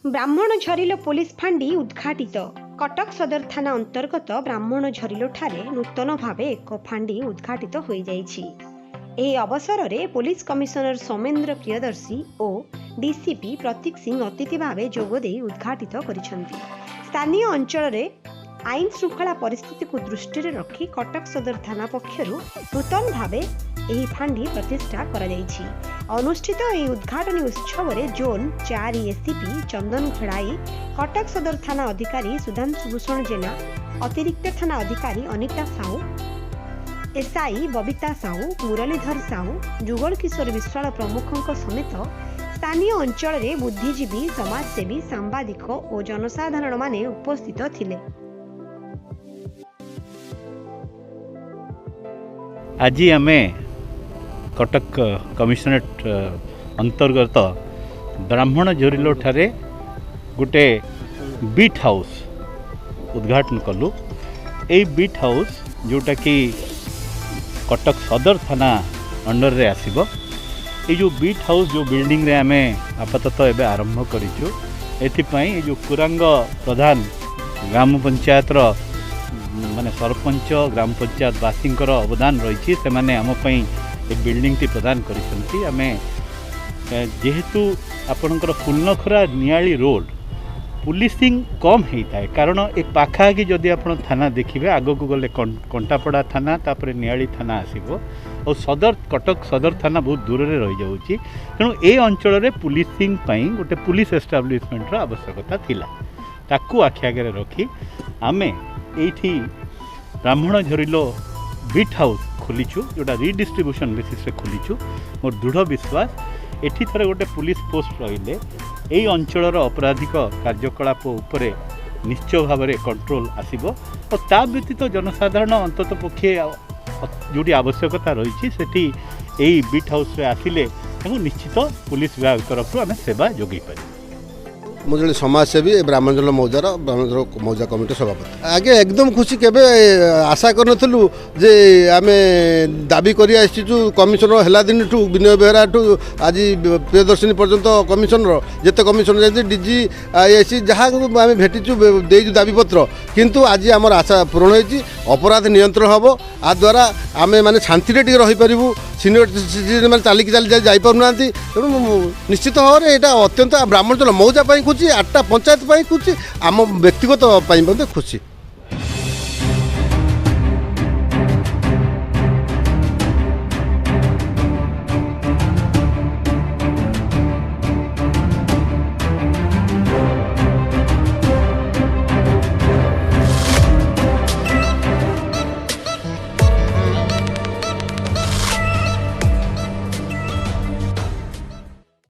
ब्राह्मण झरिलो पुलिस फांडी उद्घाटित। कटक सदर थाना अंतर्गत ब्राह्मण झरिलो ठारे नूतन भावे एक फांडी उद्घाटित हो जाइछि। एही अवसर में पुलिस कमिशनर सोमेन्द्र प्रियदर्शी और डीसीपी प्रतीक सिंह अतिथि भावे जोगदे उद्घाटित करिसेंति। स्थानीय अंचल में आईन श्रृंखला परिस्थिति को दृष्टि रखी कटक सदर थाना पक्षर नूतन भावे एही फांडी प्रतिष्ठा करा जाइछि। अनुष्ठित एही उद्घाटनी उत्सव में जोन 4 एसीपी चंदन घड़ाई, कटक सदर थाना अधिकारी सुधांशु भूषण जेना, अतिरिक्त थाना अधिकारी अनिता साहू, एसआई बबिता साहू, मुरलीधर साहू, जुगल किशोर विश्वाल प्रमुखों समेत स्थानीय अंचल में बुद्धिजीवी, समाजसेवी, सांबादिक और जनसाधारण माने उपस्थित थिले। आज आमे कटक कमिशनरेट अंतर्गत ब्राह्मण झरिलो ठारे गोटे बीट हाउस उद्घाटन कलु। ए बीट हाउस जोटा कि कटक सदर थाना अंडर रे आसीबो। ये जो बीट हाउस जो बिल्डिंग रे आमे आपातत एबे आरंभ करिछु, एथिपाई जो कुरांग प्रधान ग्राम पंचायत रो माने सरपंच ग्राम पंचायत वासींकर अवदान रही से माने आम पई ए बिल्डिंग टी प्रदान करिसंती। आमे जेहेतु आपणकर फुलनखरा नियाली रोड पुलिसिंग कम होता है, कारण ए पाखागी जदि आप थाना देखिए आग को गले कंटापड़ा थाना तापर नियाली थाना आसीबो और सदर कटक सदर थाना बहुत दूर रे रही जाउची। तेणु ए अंचल रे पुलिसिंग पई गोटे पुलिस एस्टाब्लिशमेंट रो आवश्यकता थिला। ताकू आखि आगे रखी आमे एठी ब्राह्मण झरिलो बीट हाउस खोलीचु, जोटा रिडिस्ट्रीब्यूशन बेसिस रे खोलीचु। मोर दृढ़ विश्वास एठी थरे गोटे पुलिस पोस्ट रहिले एई अंचलर अपराधिक कार्यकलाप उपरे निश्चय भाव में कंट्रोल आसीबो और ता व्यतीत जनसाधारण अंतत पक्षे जोटी आवश्यकता रही सेठी एई बीट हाउस रे आसिले निश्चित पुलिस विभाग तरफ आम सेवा जोगई पार। ମୁଁ ଜଣେ ସମାଜସେବୀ ବ୍ରାହ୍ମଣଝରିଲୋ ମୌଜାର ବ୍ରାହ୍ମଣଝରିଲୋ ମୌଜା କମିଟି ସଭାପତି। ଆଗେ ଏକଦମ ଖୁସି, କେବେ ଆଶା କରିନଥିଲୁ ଯେ ଆମେ ଦାବି କରି ଆସିଛୁ କମିଶନର ହେଲା ଦିନଠୁ ବିନୟ ବେହେରାଠୁ ଆଜି ପ୍ରିୟଦର୍ଶିନୀ ପର୍ଯ୍ୟନ୍ତ କମିଶନର ଯେତେ କମିଶନର ଯାଇଛନ୍ତି ଡିଜି ଆଇଆଇସି ଯାହାକୁ ଆମେ ଭେଟିଛୁ ଦେଇଛୁ ଦାବିପତ୍ର, କିନ୍ତୁ ଆଜି ଆମର ଆଶା ପୂରଣ ହୋଇଛି। ଅପରାଧ ନିୟନ୍ତ୍ରଣ ହେବ, ଆ ଦ୍ୱାରା ଆମେ ମାନେ ଶାନ୍ତିରେ ଟିକେ ରହିପାରିବୁ। ସିନିୟର ସିଟିଜେନ୍ ମାନେ ଚାଲିକି ଯାଇପାରୁନାହାନ୍ତି। ତେଣୁ ନିଶ୍ଚିତ ଭାବରେ ଏଇଟା ଅତ୍ୟନ୍ତ ବ୍ରାହ୍ମଣଝରିଲୋ ମୌଜା ପାଇଁ ଖୁସି, 8ଟା ପଞ୍ଚାୟତ ପାଇଁ ଖୁସି, ଆମ ବ୍ୟକ୍ତିଗତ ପାଇଁ ମଧ୍ୟ ଖୁସି।